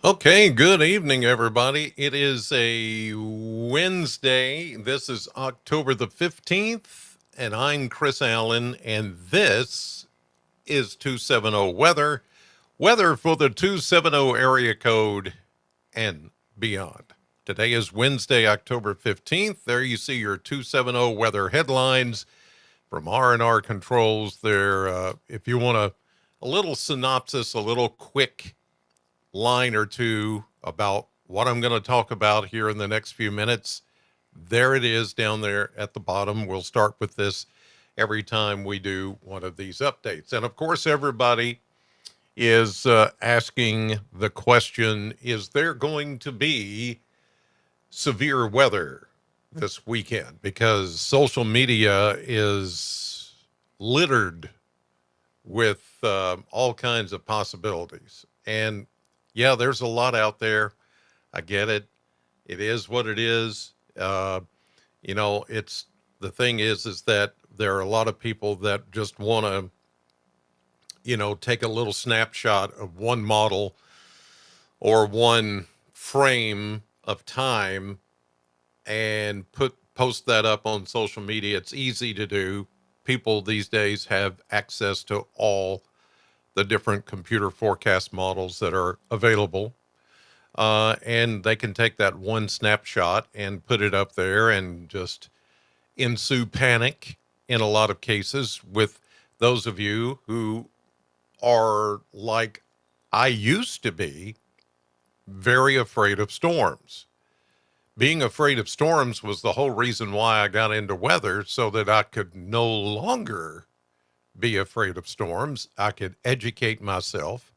Okay, good evening, everybody. It is a Wednesday. This is October the 15th, and I'm Chris Allen, and this is 270 Weather. Weather for the 270 area code and beyond. Today is Wednesday, October 15th. There you see your 270 weather headlines from R&R Controls there. If you want a little synopsis, a little quick line or two about what I'm going to talk about here in the next few minutes, there it is down there at the bottom. We'll start with this every time we do one of these updates. And of course, everybody is asking the question, is there going to be severe weather this weekend? Because social media is littered with all kinds of possibilities. And yeah, there's a lot out there. I get it. It is what it is. It's the thing is that there are a lot of people that just want to, take a little snapshot of one model or one frame of time and post that up on social media. It's easy to do. People these days have access to all the different computer forecast models that are available. And they can take that one snapshot and put it up there and just ensue panic in a lot of cases with those of you who are like I used to be, very afraid of storms. Being afraid of storms was the whole reason why I got into weather, so that I could no longer be afraid of storms. I could educate myself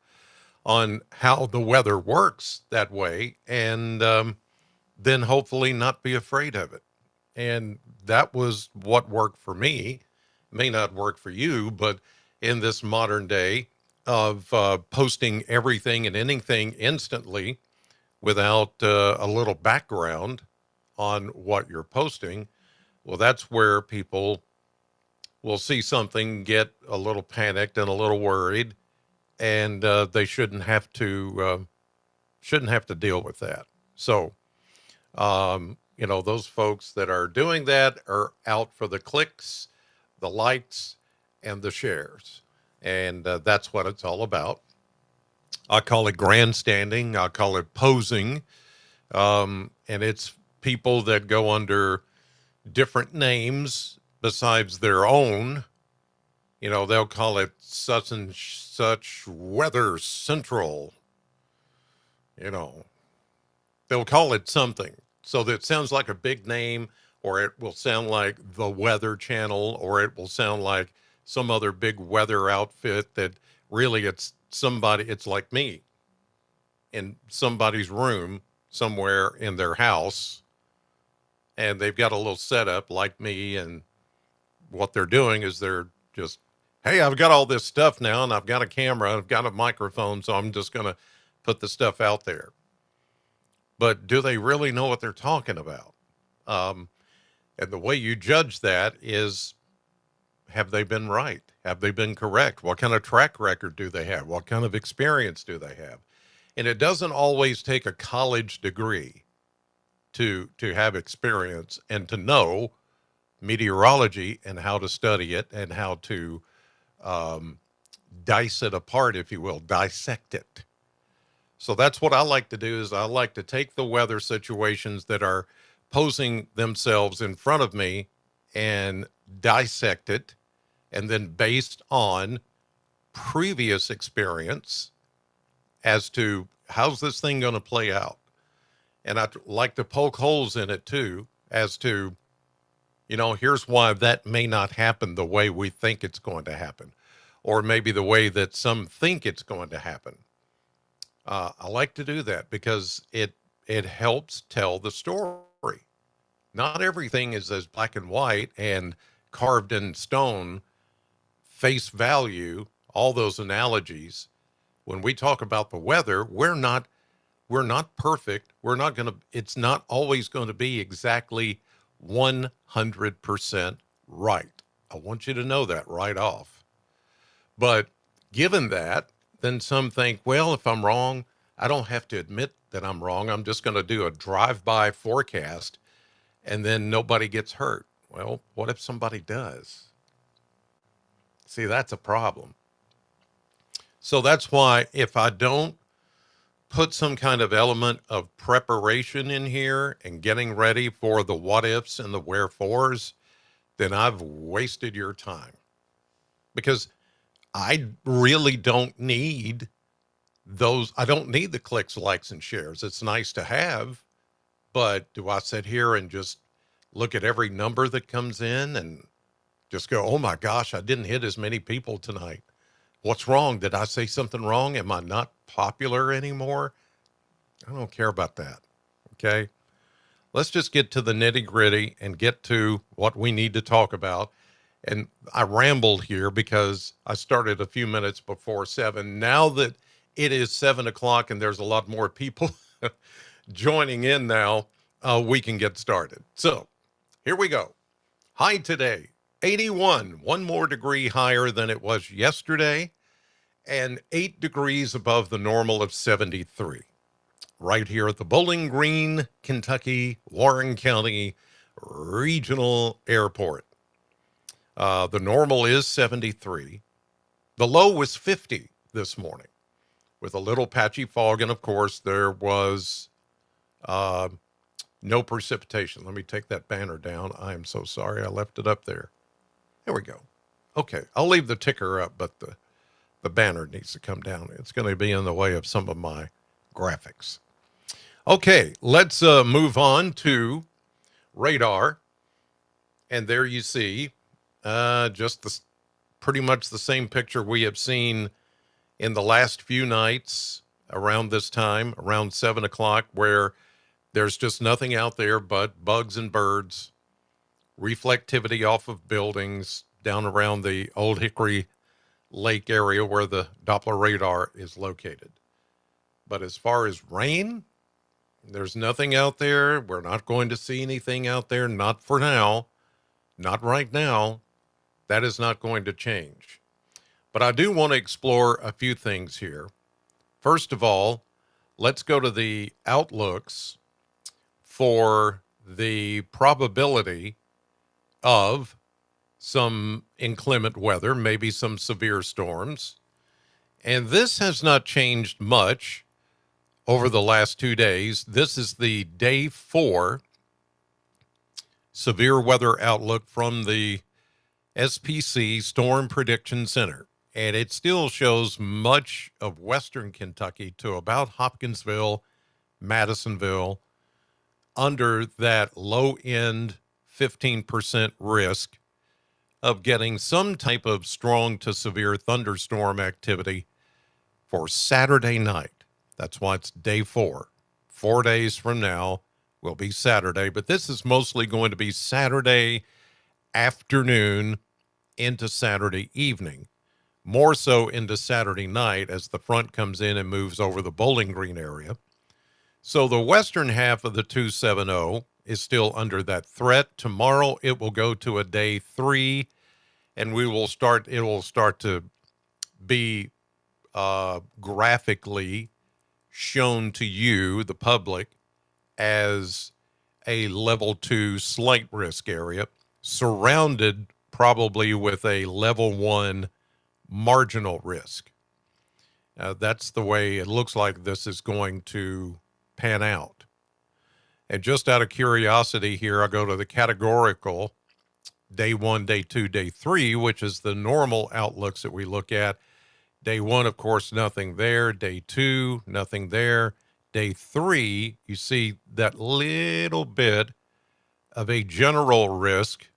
on how the weather works that way, and then hopefully not be afraid of it. And that was what worked for me. May not work for you, but in this modern day of posting everything and anything instantly without a little background on what you're posting, well, that's where people will see something, get a little panicked and a little worried, and they shouldn't have to deal with that. So, those folks that are doing that are out for the clicks, the likes, and the shares, and that's what it's all about. I call it grandstanding. I call it posing, and it's people that go under different names besides their own. They'll call it such and such Weather Central. You know, they'll call it something so that it sounds like a big name, or it will sound like the Weather Channel, or it will sound like some other big weather outfit that really it's somebody, it's like me in somebody's room somewhere in their house, and they've got a little setup like me, and what they're doing is they're just, hey, I've got all this stuff now, and I've got a camera, I've got a microphone, so I'm just going to put the stuff out there. But do they really know what they're talking about? Um, and the way you judge that is, have they been right? Have they been correct? What kind of track record do they have? What kind of experience do they have? And it doesn't always take a college degree to have experience and to know meteorology and how to study it and how to um, dice it apart, if you will, dissect it. So that's what I like to do is I like to take the weather situations that are posing themselves in front of me and dissect it, and then based on previous experience as to how's this thing going to play out. And I like to poke holes in it too, as to, here's why that may not happen the way we think it's going to happen, or maybe the way that some think it's going to happen. I like to do that because it helps tell the story. Not everything is as black and white and carved in stone, face value, all those analogies. When we talk about the weather, we're not perfect. We're not going to it's not always going to be exactly 100% right. I want you to know that right off. But given that, then some think, well, if I'm wrong, I don't have to admit that I'm wrong. I'm just going to do a drive-by forecast and then nobody gets hurt. Well, what if somebody does? See, that's a problem. So that's why if I don't put some kind of element of preparation in here and getting ready for the what ifs and the wherefores, then I've wasted your time because I really don't need those. I don't need the clicks, likes, and shares. It's nice to have, but do I sit here and just look at every number that comes in and just go, oh my gosh, I didn't hit as many people tonight. What's wrong? Did I say something wrong? Am I not popular anymore? I don't care about that. Okay. Let's just get to the nitty gritty and get to what we need to talk about. And I rambled here because I started a few minutes before 7. Now that it is 7 o'clock and there's a lot more people joining in now, we can get started. So here we go. High today, 81, one more degree higher than it was yesterday, and 8 degrees above the normal of 73. Right here at the Bowling Green, Kentucky, Warren County Regional Airport. The normal is 73. The low was 50 this morning with a little patchy fog. And of course, there was no precipitation. Let me take that banner down. I am so sorry. I left it up there. There we go. Okay. I'll leave the ticker up, but the banner needs to come down. It's going to be in the way of some of my graphics. Okay. Let's move on to radar. And there you see pretty much the same picture we have seen in the last few nights around this time, around 7 o'clock, where there's just nothing out there but bugs and birds, reflectivity off of buildings down around the Old Hickory Lake area where the Doppler radar is located. But as far as rain, there's nothing out there. We're not going to see anything out there, not for now, not right now. That is not going to change. But I do want to explore a few things here. First of all, let's go to the outlooks for the probability of some inclement weather, maybe some severe storms. And this has not changed much over the last 2 days. This is the day 4 severe weather outlook from the SPC Storm Prediction Center. And it still shows much of western Kentucky to about Hopkinsville, Madisonville, under that low end 15% risk of getting some type of strong to severe thunderstorm activity for Saturday night. That's why it's day 4. 4 days from now will be Saturday, but this is mostly going to be Saturday afternoon into Saturday evening, more so into Saturday night as the front comes in and moves over the Bowling Green area. So the western half of the 270 is still under that threat. Tomorrow it will go to a day 3, and it will start to be graphically shown to you, the public, as a level 2 slight risk area, surrounded probably with a level 1 marginal risk. That's the way it looks like this is going to pan out. And just out of curiosity here, I go to the categorical day 1, day 2, day 3, which is the normal outlooks that we look at. Day 1, of course, nothing there. Day 2, nothing there. Day 3, you see that little bit of a general risk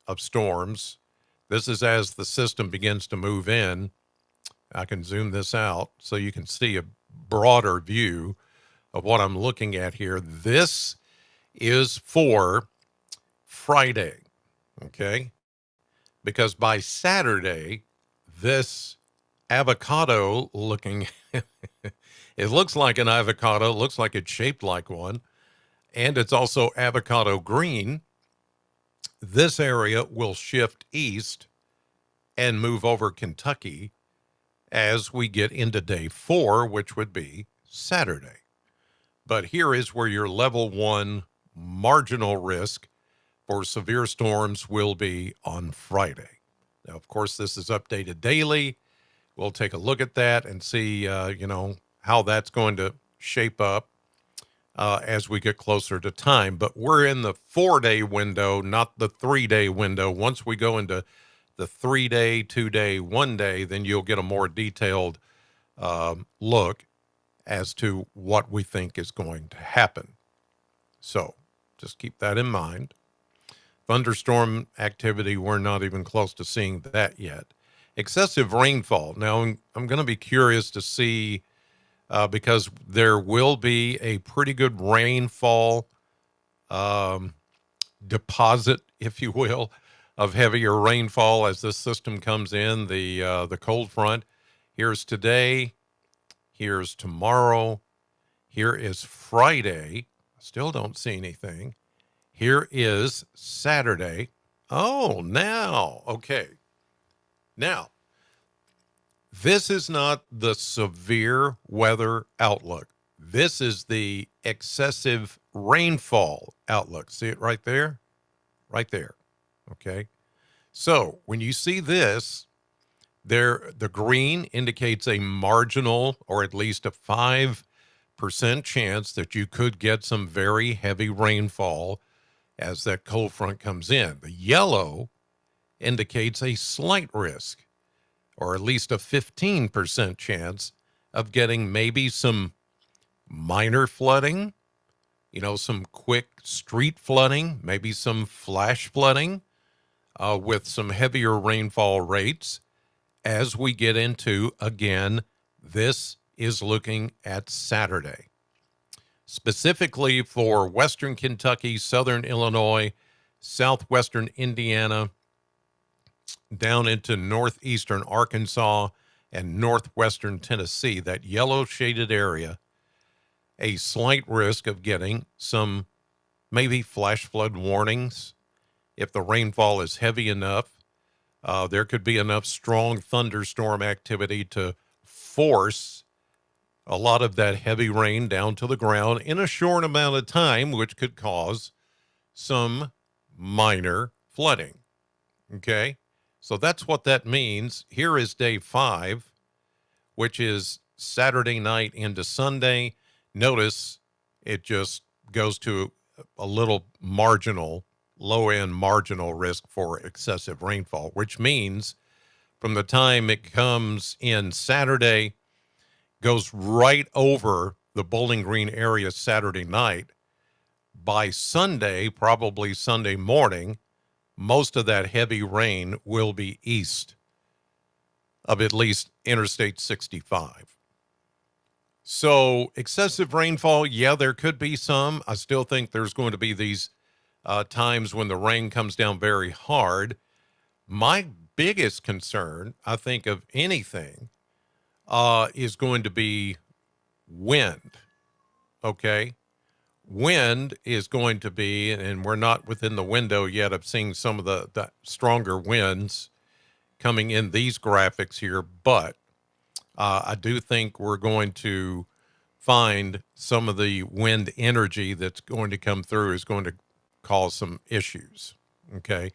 of storms. This is as the system begins to move in. I can zoom this out so you can see a broader view of what I'm looking at here. This is for Friday, okay? Because by Saturday, this avocado looking, it looks like an avocado, looks like it's shaped like one, and it's also avocado green. This area will shift east and move over Kentucky as we get into day 4, which would be Saturday. But here is where your level 1 marginal risk for severe storms will be on Friday. Now, of course, this is updated daily. We'll take a look at that and see, how that's going to shape up as we get closer to time. But we're in the 4-day window, not the 3-day window. Once we go into the 3-day, 2-day, 1-day, then you'll get a more detailed look as to what we think is going to happen. So just keep that in mind. Thunderstorm activity, we're not even close to seeing that yet. Excessive rainfall. Now, I'm going to be curious to see, because there will be a pretty good rainfall deposit, if you will, of heavier rainfall as this system comes in, the cold front. Here's today. Here's tomorrow. Here is Friday. Still don't see anything. Here is Saturday. Oh, now. Okay. Now, this is not the severe weather outlook. This is the excessive rainfall outlook. See it right there? Right there. Okay. So when you see this, there, the green indicates a marginal or at least a 5% chance that you could get some very heavy rainfall as that cold front comes in. The yellow indicates a slight risk, or at least a 15% chance of getting maybe some minor flooding, some quick street flooding, maybe some flash flooding with some heavier rainfall rates. As we get into, again, this is looking at Saturday. Specifically for western Kentucky, southern Illinois, southwestern Indiana, down into northeastern Arkansas and northwestern Tennessee, that yellow shaded area, a slight risk of getting some maybe flash flood warnings. If the rainfall is heavy enough, there could be enough strong thunderstorm activity to force a lot of that heavy rain down to the ground in a short amount of time, which could cause some minor flooding. Okay? So that's what that means. Here is day 5, which is Saturday night into Sunday. Notice it just goes to a little marginal, low-end marginal risk for excessive rainfall, which means from the time it comes in Saturday, goes right over the Bowling Green area Saturday night. By Sunday, probably Sunday morning, most of that heavy rain will be east of at least Interstate 65. So excessive rainfall, yeah, there could be some. I still think there's going to be these times when the rain comes down very hard. My biggest concern, I think, of anything is going to be wind. Okay? Wind is going to be, and we're not within the window yet of seeing some of the stronger winds coming in these graphics here, but I do think we're going to find some of the wind energy that's going to come through is going to cause some issues. Okay.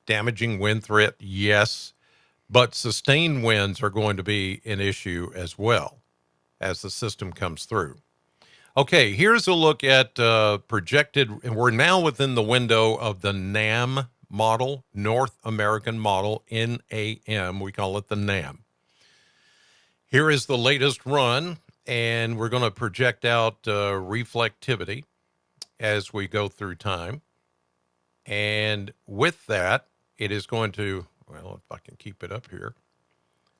Damaging wind threat, yes, but sustained winds are going to be an issue as well as the system comes through. Okay, here's a look at projected, and we're now within the window of the NAM model, North American model, NAM. We call it the NAM. Here is the latest run, and we're going to project out reflectivity as we go through time. And with that, it is going to, well, if I can keep it up here.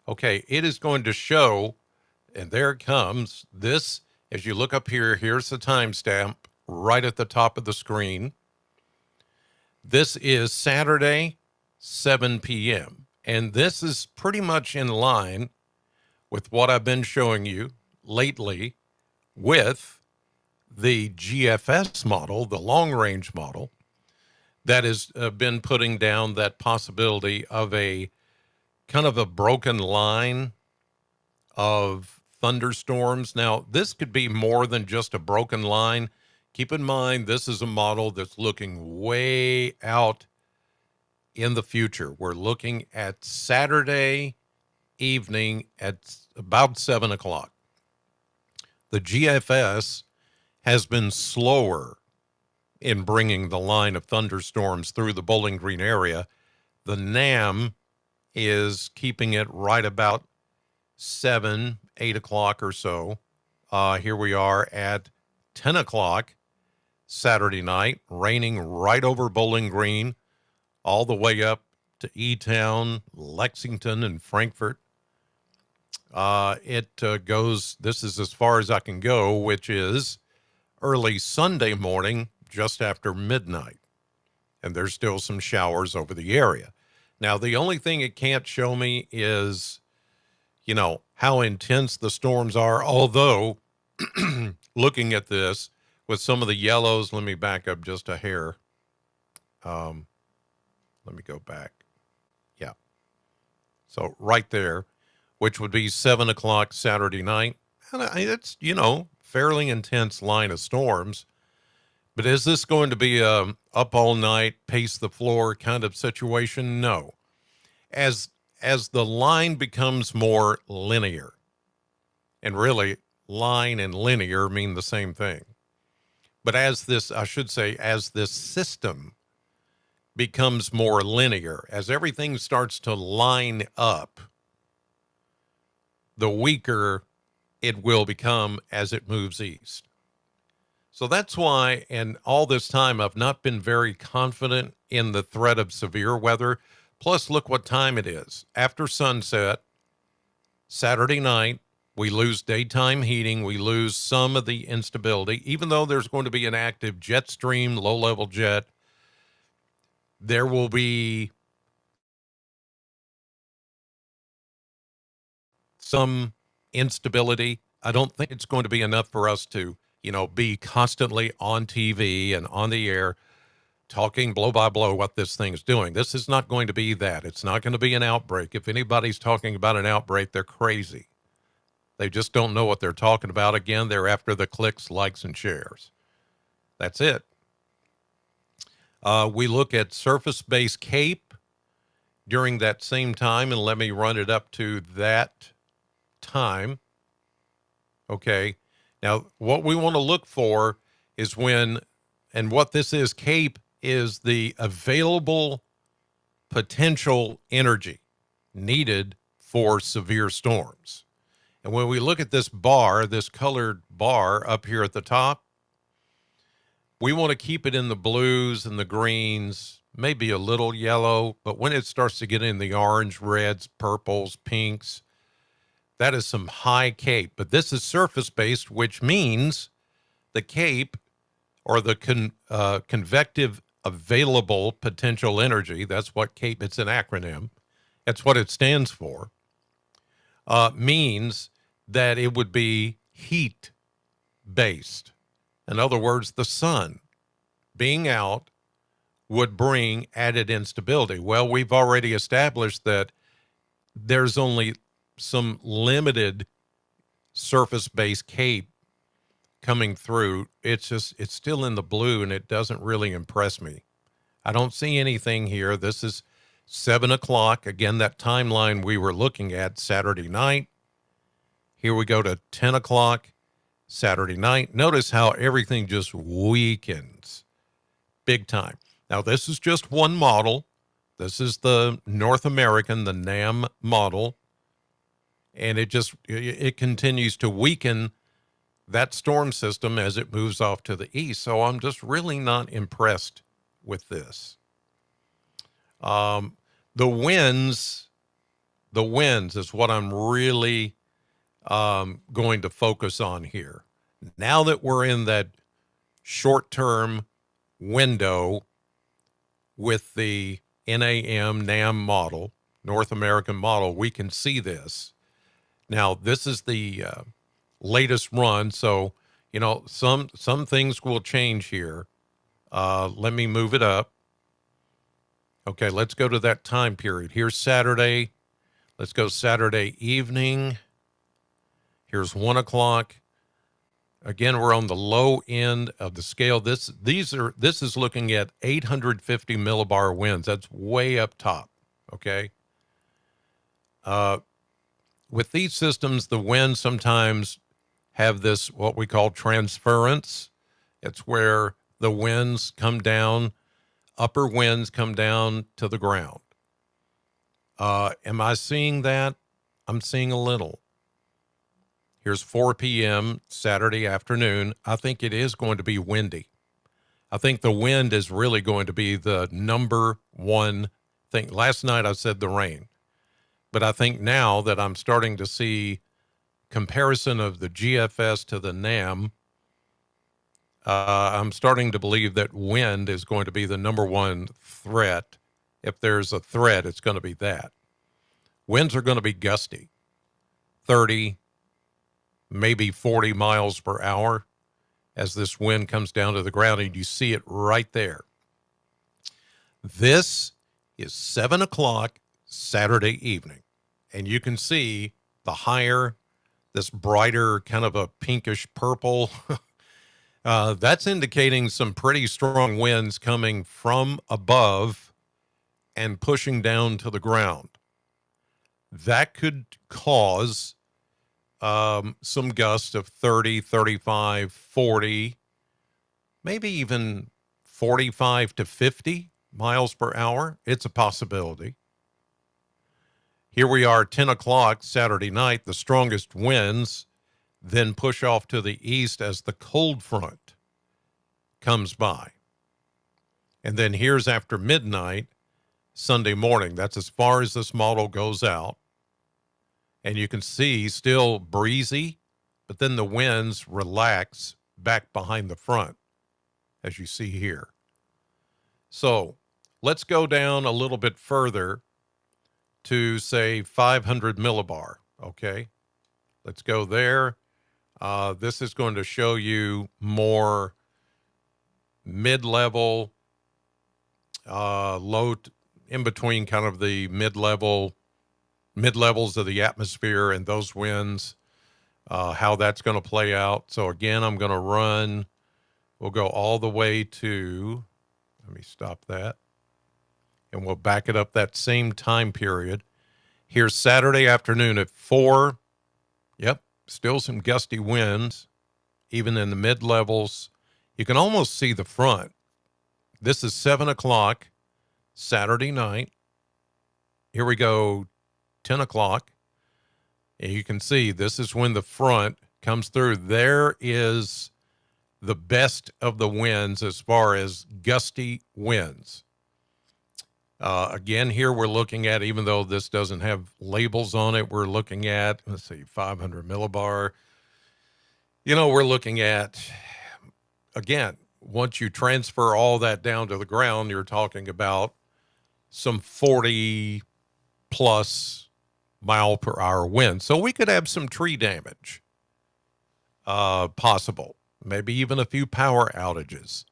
Okay, it is going to show, and there it comes. This, as you look up here, here's the timestamp right at the top of the screen. This is Saturday, 7 p.m. And this is pretty much in line with what I've been showing you lately with the GFS model, the long-range model, that has been putting down that possibility of a kind of a broken line of thunderstorms. Now, this could be more than just a broken line. Keep in mind, this is a model that's looking way out in the future. We're looking at Saturday evening at about 7 o'clock. The GFS has been slower in bringing the line of thunderstorms through the Bowling Green area. The NAM is keeping it right about 7, 8 o'clock or so. Here we are at 10 o'clock Saturday night, raining right over Bowling Green, all the way up to E-Town, Lexington, and Frankfort. It goes, this is as far as I can go, which is early Sunday morning, just after midnight. And there's still some showers over the area. Now, the only thing it can't show me is, how intense the storms are. Although, looking at this with some of the yellows, let me back up just a hair. Let me go back. Yeah. So right there, which would be 7 o'clock Saturday night. And it's, fairly intense line of storms. But is this going to be a up all night, pace the floor kind of situation? No. As the line becomes more linear, and really line and linear mean the same thing. But as this system becomes more linear, as everything starts to line up, the weaker it will become as it moves east. So that's why, and all this time, I've not been very confident in the threat of severe weather. Plus, look what time it is. After sunset, Saturday night, we lose daytime heating. We lose some of the instability. Even though there's going to be an active jet stream, low-level jet, there will be some instability. I don't think it's going to be enough for us to, be constantly on TV and on the air talking blow by blow what this thing's doing. This is not going to be that. It's not going to be an outbreak. If anybody's talking about an outbreak, they're crazy. They just don't know what they're talking about. Again, they're after the clicks, likes, and shares. That's it. We look at surface-based CAPE during that same time, and let me run it up to that time. Okay. Now, what we want to look for is and what this is, CAPE is the available potential energy needed for severe storms. And when we look at this bar, this colored bar up here at the top, we want to keep it in the blues and the greens, maybe a little yellow, but when it starts to get in the orange, reds, purples, pinks, that is some high CAPE. But this is surface-based, which means the CAPE, or the convective available potential energy, that's what CAPE, it's an acronym, that's what it stands for, means that it would be heat-based. In other words, the sun being out would bring added instability. Well, we've already established that there's only some limited surface-based CAPE coming through. It's still in the blue, and it doesn't really impress me. I don't see anything here. This is 7 o'clock. Again, that timeline we were looking at Saturday night. Here we go to 10 o'clock Saturday night. Notice how everything just weakens big time. Now, this is just one model. This is the North American, the NAM model. And it continues to weaken that storm system as it moves off to the east. So I'm just really not impressed with this. The winds is what I'm really going to focus on here. Now that we're in that short-term window with the NAM model, North American model, we can see this. Now, this is the latest run, so, some things will change here. Let me move it up. Okay, let's go to that time period. Here's Saturday. Let's go Saturday evening. Here's 1 o'clock. Again, we're on the low end of the scale. This is looking at 850 millibar winds. That's way up top. Okay. Uh, with these systems, the winds sometimes have this what we call transference. It's where the winds come down, upper winds come down to the ground. Am I seeing that? I'm seeing a little. Here's 4 p.m. Saturday afternoon. I think it is going to be windy. I think the wind is really going to be the number one thing. Last night I said the rain, but I think now that I'm starting to see comparison of the GFS to the NAM, I'm starting to believe that wind is going to be the number one threat. If there's a threat, it's going to be that. Winds are going to be gusty, 30, maybe 40 miles per hour as this wind comes down to the ground, and you see it right there. This is 7 o'clock Saturday evening, and you can see the higher, this brighter kind of a pinkish purple. That's indicating some pretty strong winds coming from above and pushing down to the ground. That could cause some gusts of 30, 35, 40, maybe even 45 to 50 miles per hour. It's a possibility. Here we are, 10 o'clock Saturday night. The strongest winds then push off to the east as the cold front comes by. And then here's after midnight, Sunday morning. That's as far as this model goes out. And you can see still breezy, but then the winds relax back behind the front, as you see here. So let's go down a little bit further to, say, 500 millibar, okay? Let's go there. This is going to show you more mid-level, in between kind of the mid-levels of the atmosphere and those winds, how that's going to play out. So again, I'm going to run, we'll go all the way to, let me stop that, and we'll back it up that same time period. Here's Saturday afternoon at 4. Yep, still some gusty winds, even in the mid-levels. You can almost see the front. This is 7 o'clock Saturday night. Here we go, 10 o'clock. And you can see this is when the front comes through. There is the best of the winds as far as gusty winds. Again, here we're looking at, even though this doesn't have labels on it, we're looking at, let's see, 500 millibar. You know, we're looking at, again, once you transfer all that down to the ground, you're talking about some 40 plus mile per hour wind. So we could have some tree damage possible, maybe even a few power outages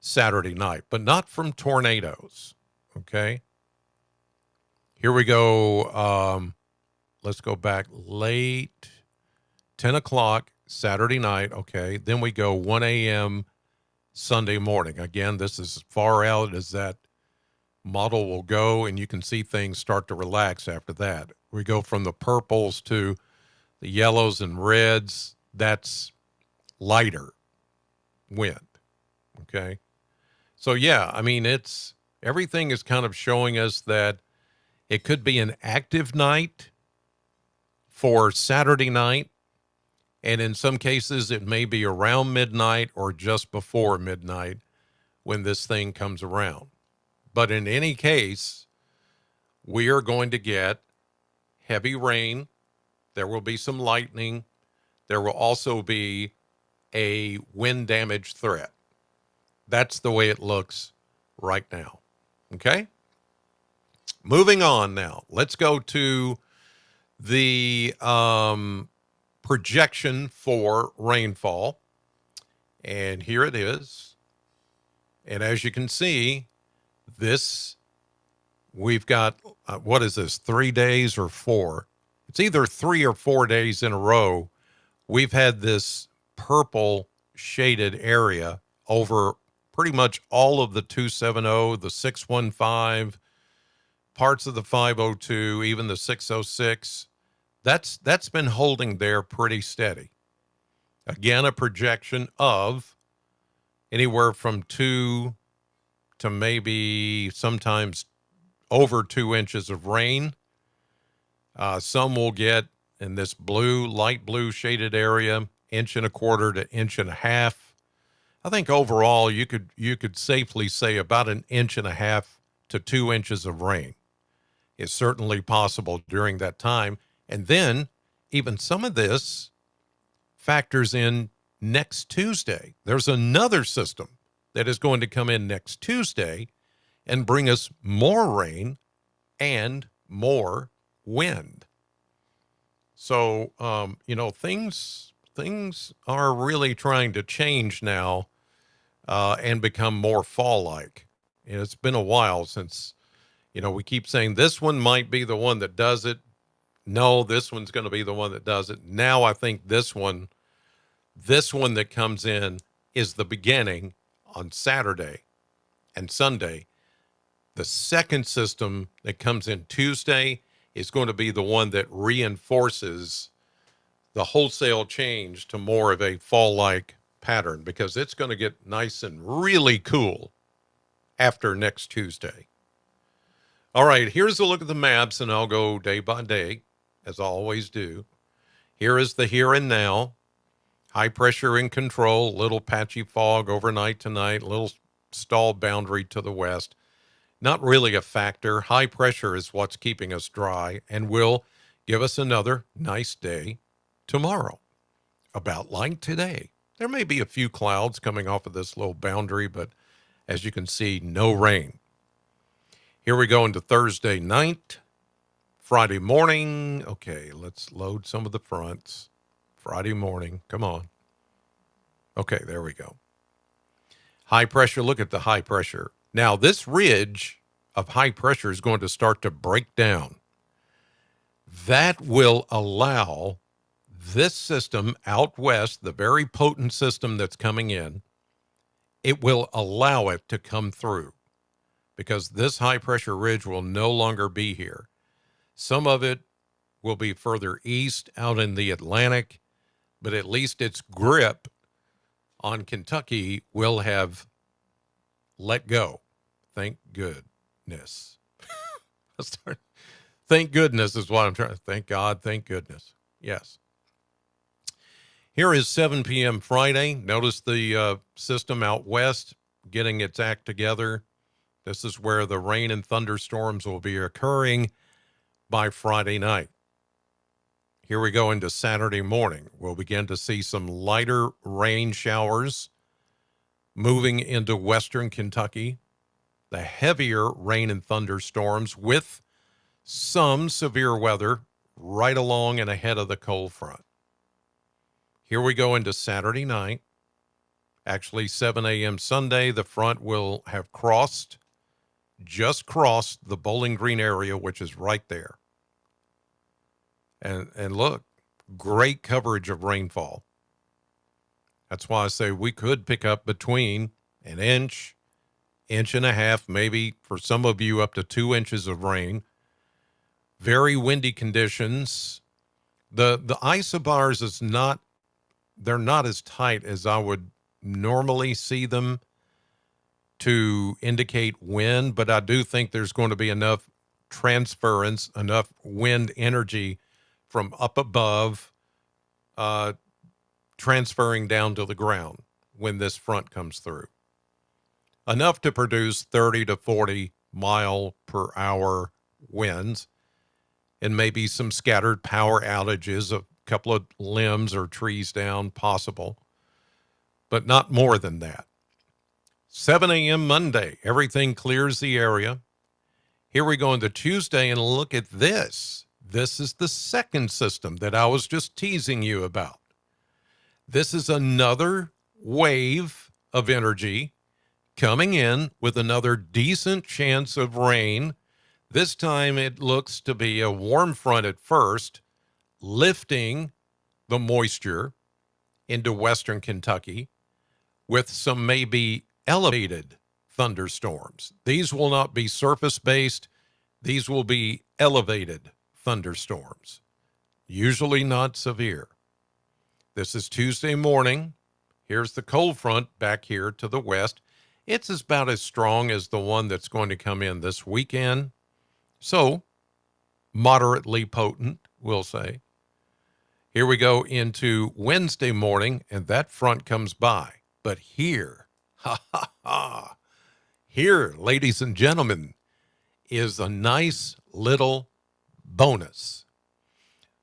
Saturday night, but not from tornadoes. Okay. Here we go. Let's go back late, 10 o'clock Saturday night. Okay. Then we go 1 a.m. Sunday morning. Again, this is as far out as that model will go, and you can see things start to relax after that. We go from the purples to the yellows and reds. That's lighter wind. Okay. So yeah, I mean, everything is kind of showing us that it could be an active night for Saturday night. And in some cases, it may be around midnight or just before midnight when this thing comes around. But in any case, we are going to get heavy rain. There will be some lightning. There will also be a wind damage threat. That's the way it looks right now. Okay? Moving on now. Let's go to the projection for rainfall. And here it is. And as you can see, we've got, what is this, 3 days or 4? It's either 3 or 4 days in a row we've had this purple shaded area over pretty much all of the 270, the 615, parts of the 502, even the 606. That's been holding there pretty steady. Again, a projection of anywhere from 2 to maybe sometimes over 2 inches of rain. Some will get in this blue, light blue shaded area, 1.25 to 1.5 inches. I think overall you could safely say about 1.5 to 2 inches of rain is certainly possible during that time. And then even some of this factors in next Tuesday. There's another system that is going to come in next Tuesday and bring us more rain and more wind. So, things are really trying to change now and become more fall-like. And it's been a while since, we keep saying this one might be the one that does it. No, this one's going to be the one that does it. Now I think this one that comes in is the beginning on Saturday and Sunday. The second system that comes in Tuesday is going to be the one that reinforces the wholesale change to more of a fall-like pattern, because it's going to get nice and really cool after next Tuesday. All right, here's a look at the maps, and I'll go day by day, as I always do. Here is the here and now. High pressure in control, little patchy fog overnight tonight, little stall boundary to the west. Not really a factor. High pressure is what's keeping us dry and will give us another nice day tomorrow, about like today. There may be a few clouds coming off of this little boundary, but as you can see, no rain. Here we go into Thursday night, Friday morning. Okay, let's load some of the fronts. Friday morning, come on. Okay, there we go. High pressure, look at the high pressure. Now, this ridge of high pressure is going to start to break down. That will allow this system out west, the very potent system that's coming in, it will allow it to come through, because this high pressure ridge will no longer be here. Some of it will be further east out in the Atlantic, but at least its grip on Kentucky will have let go. Thank goodness. Thank goodness is what I'm trying to. Thank God. Thank goodness. Yes. Here is 7 p.m. Friday. Notice the system out west getting its act together. This is where the rain and thunderstorms will be occurring by Friday night. Here we go into Saturday morning. We'll begin to see some lighter rain showers moving into western Kentucky. The heavier rain and thunderstorms with some severe weather right along and ahead of the cold front. Here we go into Saturday night. Actually, 7 a.m. Sunday, the front will have just crossed the Bowling Green area, which is right there. And look, great coverage of rainfall. That's why I say we could pick up between an inch, 1.5 inches, maybe for some of you up to 2 inches of rain. Very windy conditions. The isobars they're not as tight as I would normally see them to indicate wind, but I do think there's going to be enough transference, enough wind energy from up above transferring down to the ground when this front comes through. Enough to produce 30 to 40 mile per hour winds and maybe some scattered power outages, a couple of limbs or trees down possible, but not more than that. 7 a.m. Monday, everything clears the area. Here we go into Tuesday, and look at this. This is the second system that I was just teasing you about. This is another wave of energy coming in with another decent chance of rain. This time it looks to be a warm front at first, lifting the moisture into western Kentucky with some maybe elevated thunderstorms. These will not be surface based, these will be elevated thunderstorms, usually not severe. This is Tuesday morning. Here's the cold front back here to the west. It's about as strong as the one that's going to come in this weekend. So, moderately potent, we'll say. Here we go into Wednesday morning, and that front comes by. But here, here, ladies and gentlemen, is a nice little bonus.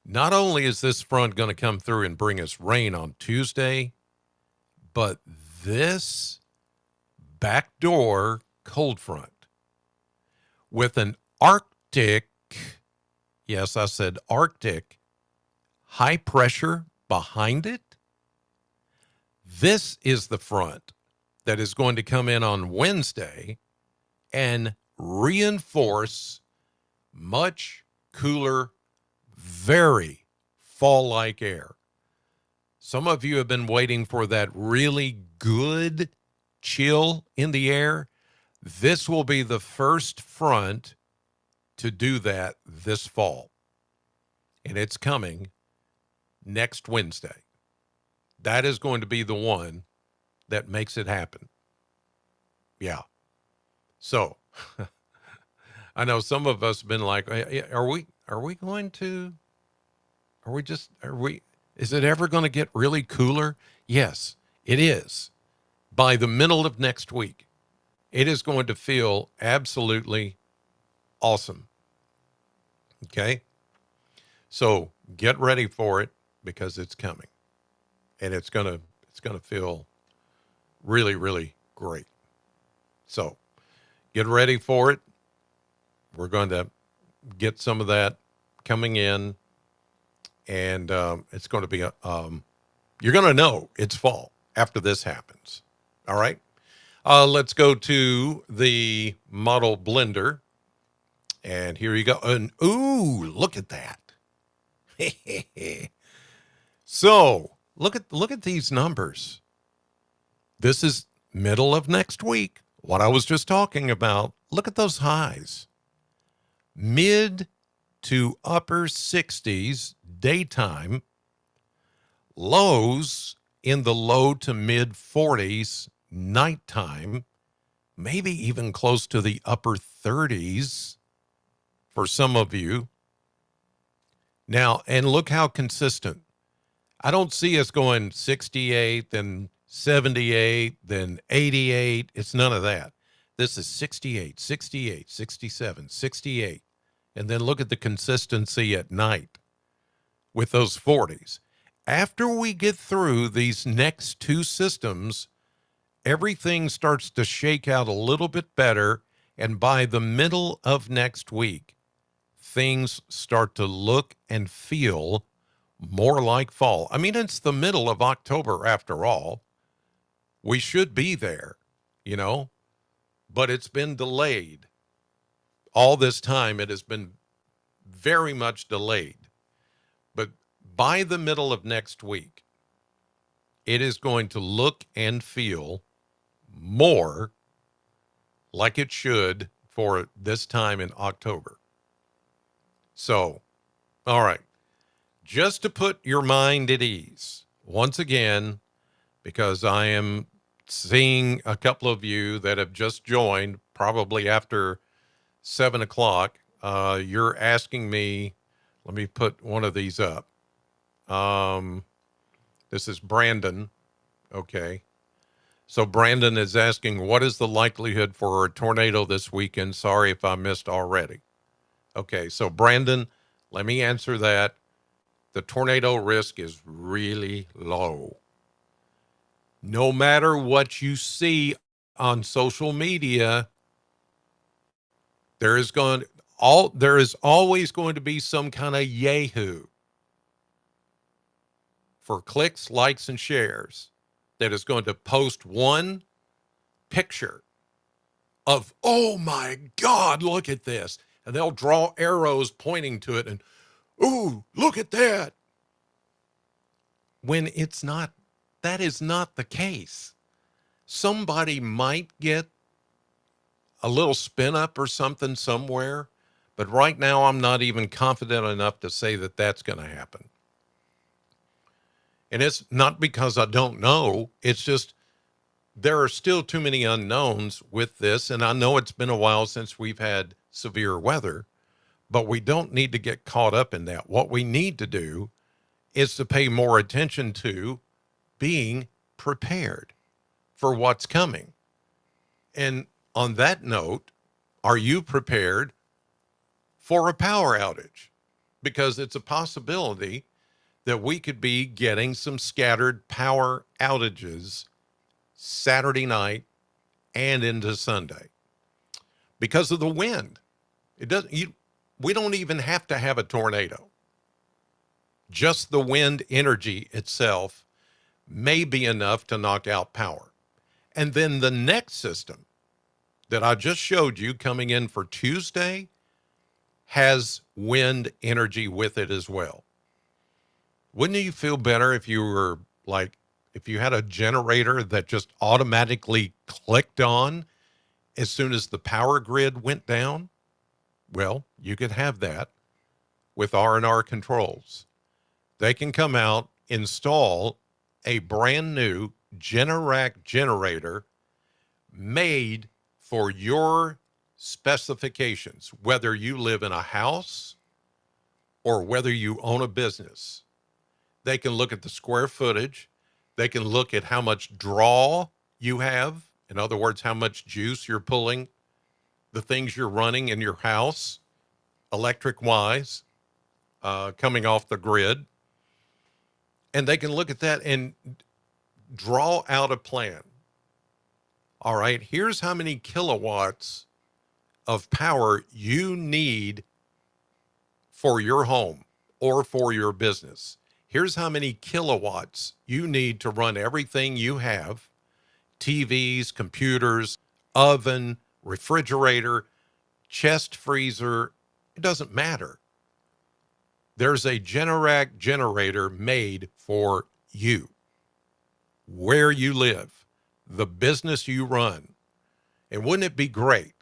Not only is this front going to come through and bring us rain on Tuesday, but this backdoor cold front with an Arctic, yes, I said Arctic, high pressure behind it. This is the front that is going to come in on Wednesday and reinforce much cooler, very fall-like air. Some of you have been waiting for that really good chill in the air. This will be the first front to do that this fall. And it's coming next Wednesday. That is going to be the one that makes it happen. Yeah. So I know some of us have been like, is it ever going to get really cooler? Yes, it is. By the middle of next week, it is going to feel absolutely awesome. Okay? So get ready for it because it's coming. And it's going to feel really, really great. So get ready for it. We're going to get some of that coming in, and it's going to be you're going to know it's fall after this happens. All right. Let's go to the model blender, and here you go. And ooh, look at that. So look at these numbers. This is middle of next week. What I was just talking about. Look at those highs. Mid to upper 60s daytime, lows in the low to mid 40s nighttime, maybe even close to the upper 30s for some of you. Now, and look how consistent. I don't see us going 68, then 78, then 88. It's none of that. This is 68, 68, 67, 68. And then look at the consistency at night with those 40s. After we get through these next two systems, everything starts to shake out a little bit better. And by the middle of next week, things start to look and feel more like fall. I mean, it's the middle of October after all. We should be there, but it's been delayed. All this time, it has been very much delayed. But by the middle of next week, it is going to look and feel more like it should for this time in October. So, all right. Just to put your mind at ease, once again, because I am seeing a couple of you that have just joined probably after 7 o'clock. You're asking me, let me put one of these up. This is Brandon. Okay. So Brandon is asking, what is the likelihood for a tornado this weekend? Sorry if I missed already. Okay. So Brandon, let me answer that. The tornado risk is really low. No matter what you see on social media, there is always going to be some kind of yahoo for clicks, likes, and shares that is going to post one picture of, oh my God, look at this. And they'll draw arrows pointing to it and, ooh, look at that. When it's not That is not the case. Somebody might get a little spin up or something somewhere, but right now I'm not even confident enough to say that that's going to happen. And it's not because I don't know. It's just there are still too many unknowns with this. And I know it's been a while since we've had severe weather, but we don't need to get caught up in that. What we need to do is to pay more attention to being prepared for what's coming. And on that note, are you prepared for a power outage? Because it's a possibility that we could be getting some scattered power outages Saturday night and into Sunday because of the wind. We don't even have to have a tornado. Just the wind energy itself may be enough to knock out power. And then the next system that I just showed you coming in for Tuesday has wind energy with it as well. Wouldn't you feel better if you were like, if you had a generator that just automatically clicked on as soon as the power grid went down? Well, you could have that with R&R controls. They can come out, install a brand new Generac generator made for your specifications, whether you live in a house or whether you own a business. They can look at the square footage. They can look at how much draw you have. In other words, how much juice you're pulling, the things you're running in your house, electric wise, coming off the grid. And they can look at that and draw out a plan. All right, here's how many kilowatts of power you need for your home or for your business. Here's how many kilowatts you need to run everything you have: TVs, computers, oven, refrigerator, chest freezer. It doesn't matter. There's a Generac generator made for you, where you live, the business you run. And wouldn't it be great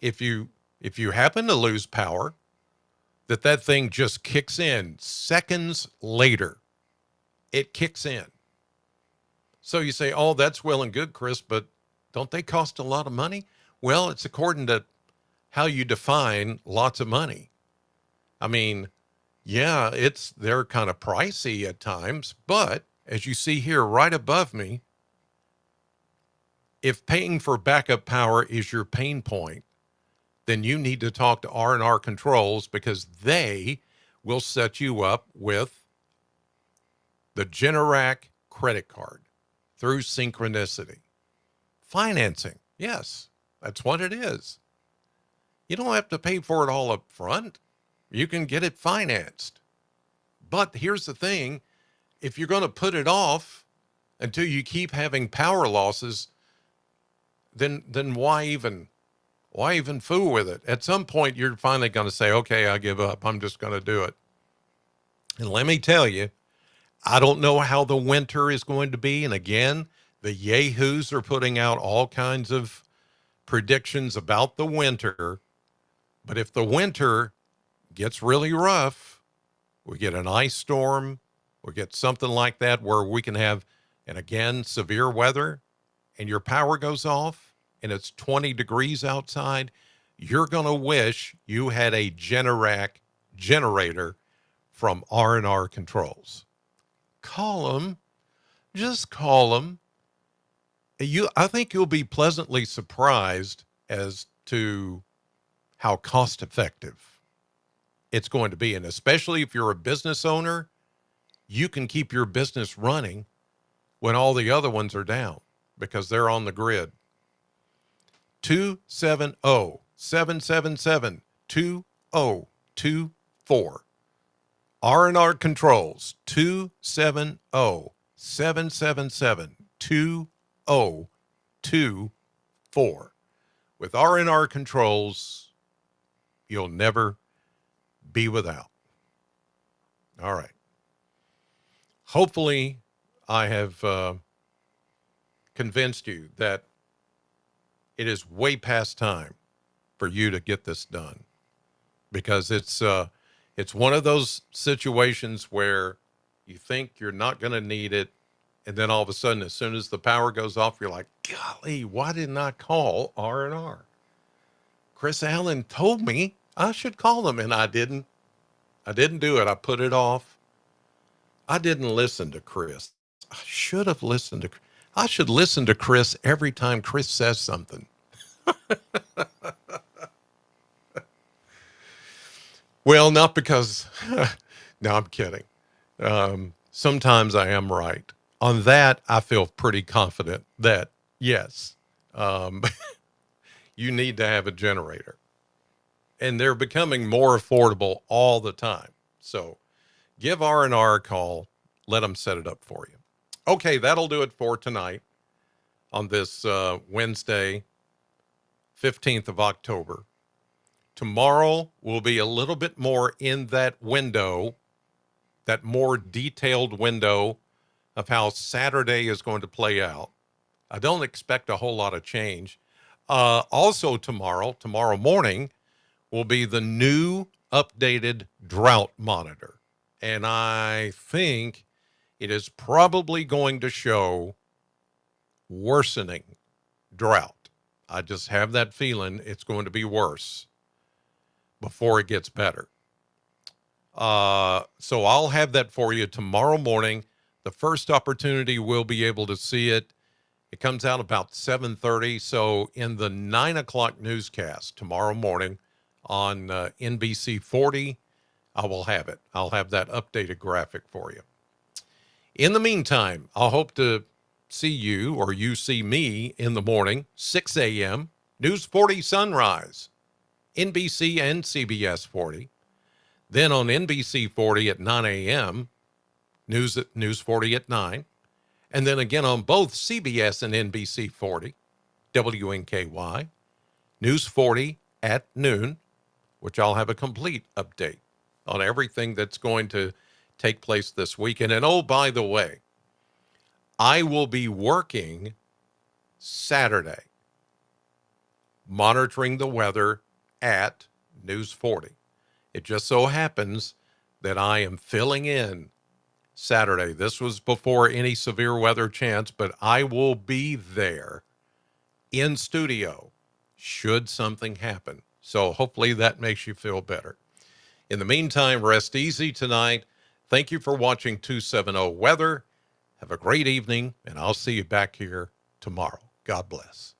if you happen to lose power, that thing just kicks in seconds later? It kicks in. So you say, oh, that's well and good, Chris, but don't they cost a lot of money? Well, it's according to how you define lots of money. I mean, yeah, they're kind of pricey at times, but as you see here right above me, if paying for backup power is your pain point, then you need to talk to R&R Controls, because they will set you up with the Generac credit card through Synchronicity. Financing, yes, that's what it is. You don't have to pay for it all up front. You can get it financed. But here's the thing, if you're going to put it off until you keep having power losses, then why even fool with it? At some point, you're finally going to say, okay, I give up. I'm just going to do it. And let me tell you, I don't know how the winter is going to be. And again, the yahoos are putting out all kinds of predictions about the winter. But if the winter gets really rough, we get an ice storm, we get something like that where we can have, and again, severe weather, and your power goes off and it's 20 degrees outside, you're going to wish you had a Generac generator from R&R Controls. Call them. Just call them. I think you'll be pleasantly surprised as to how cost effective it's going to be. And especially if you're a business owner, you can keep your business running when all the other ones are down because they're on the grid. 270-777-2024. R&R Controls, 270-777-2024. With R&R Controls, you'll never be without. All right. Hopefully, I have convinced you that it is way past time for you to get this done, because it's one of those situations where you think you're not going to need it, and then all of a sudden, as soon as the power goes off, you're like, golly, why didn't I call R&R? Chris Allen told me I should call them, and I didn't. I didn't do it. I put it off. I didn't listen to Chris. I should have listened to. I should listen to Chris every time Chris says something. Well, not because. No, I'm kidding. Sometimes I am right. On that, I feel pretty confident that yes, um, you need to have a generator, and they're becoming more affordable all the time. So give R&R a call. Let them set it up for you. Okay, that'll do it for tonight on this Wednesday, 15th of October. Tomorrow will be a little bit more in that window, that more detailed window of how Saturday is going to play out. I don't expect a whole lot of change. Also tomorrow morning, will be the new updated drought monitor. And I think it is probably going to show worsening drought. I just have that feeling it's going to be worse before it gets better. So I'll have that for you tomorrow morning. The first opportunity we'll be able to see it. It comes out about 7:30. So in the 9 o'clock newscast tomorrow morning on NBC 40, I will have it. I'll have that updated graphic for you. In the meantime, I'll hope to see you, or you see me, in the morning, 6 a.m., News 40 Sunrise, NBC and CBS 40. Then on NBC 40 at 9 a.m., News 40 at 9. And then again on both CBS and NBC 40, WNKY, News 40 at noon, which I'll have a complete update on everything that's going to take place this weekend. And oh, by the way, I will be working Saturday, monitoring the weather at News 40. It just so happens that I am filling in Saturday. This was before any severe weather chance, but I will be there in studio should something happen. So hopefully that makes you feel better. In the meantime, rest easy tonight. Thank you for watching 270 Weather. Have a great evening, and I'll see you back here tomorrow. God bless.